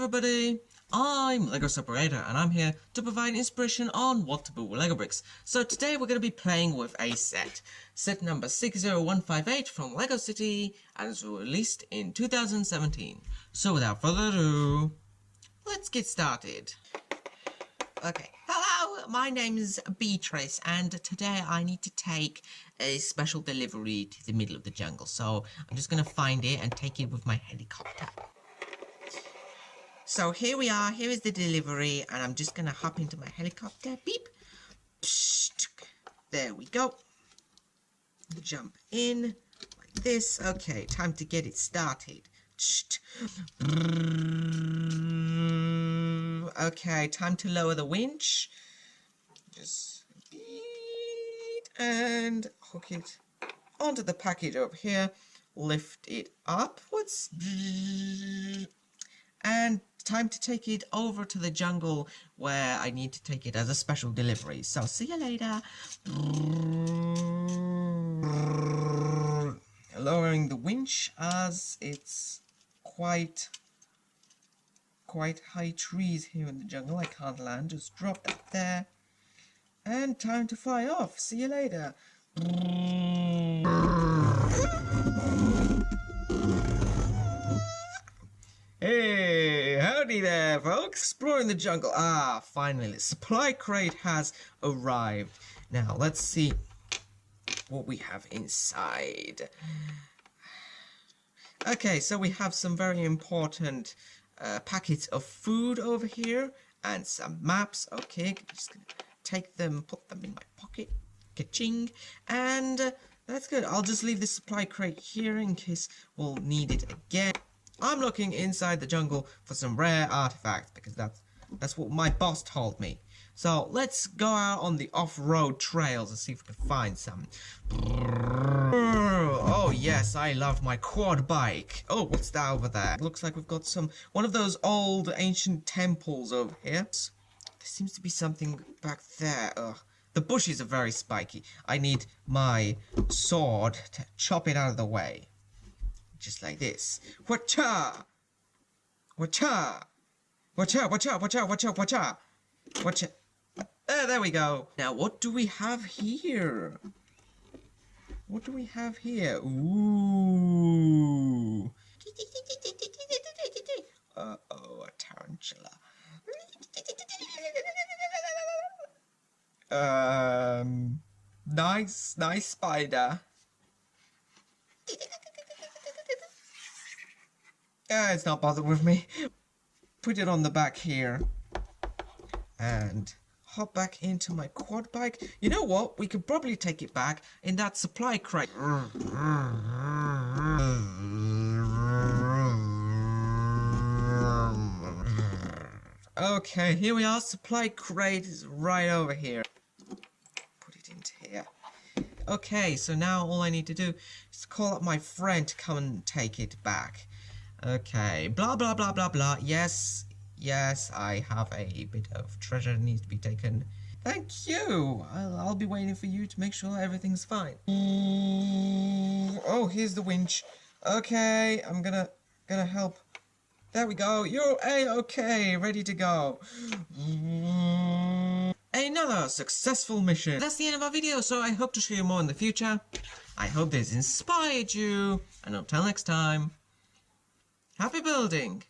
everybody, I'm LEGO Separator and I'm here to provide inspiration on what to build with LEGO bricks. So today we're going to be playing with a set number 60158 from LEGO City, and it was released in 2017. So without further ado, let's get started. Okay, hello, my name is Beatrice and today I need to take a special delivery to the middle of the jungle. So I'm just going to find it and take it with my helicopter. So here we are, here is the delivery, and I'm just going to hop into my helicopter, beep, there we go, jump in, like this, okay, time to get it started, okay, time to lower the winch, just, and hook it onto the package over here, lift it upwards, and time to take it over to the jungle where I need to take it as a special delivery. So see you later. Lowering the winch as it's quite high trees here in the jungle. I can't land. Just drop that there. And time to fly off. See you later. Hey, howdy there, folks! Exploring the jungle. Ah, finally, the supply crate has arrived. Now, let's see what we have inside. Okay, so we have some very important packets of food over here and some maps. Okay, just gonna take them, put them in my pocket. Ka-ching. And that's good. I'll just leave the supply crate here in case we'll need it again. I'm looking inside the jungle for some rare artifacts because that's what my boss told me. So let's go out on the off-road trails and see if we can find some. Oh yes, I love my quad bike. Oh, what's that over there? Looks like we've got one of those old ancient temples over here. There seems to be something back there. Ugh. The bushes are very spiky. I need my sword to chop it out of the way. Just like this. Wacha! Wacha! Wacha, wacha, wacha, wacha, wacha! Wacha. There we go. Now, what do we have here? What do we have here? Ooh. Uh-oh, a tarantula. Nice spider. It's not bothered with me. Put it on the back here. And hop back into my quad bike. You know what? We could probably take it back in that supply crate. Okay, here we are. Supply crate is right over here. Put it into here. Okay, so now all I need to do is call up my friend to come and take it back. Okay, blah blah blah blah blah. Yes, I have a bit of treasure that needs to be taken. Thank you. I'll be waiting for you to make sure everything's fine. Oh, here's the winch. Okay, I'm gonna help. There we go. You're A-okay, ready to go. Another successful mission. That's the end of our video, so I hope to show you more in the future. I hope this inspired you, and until next time, happy building!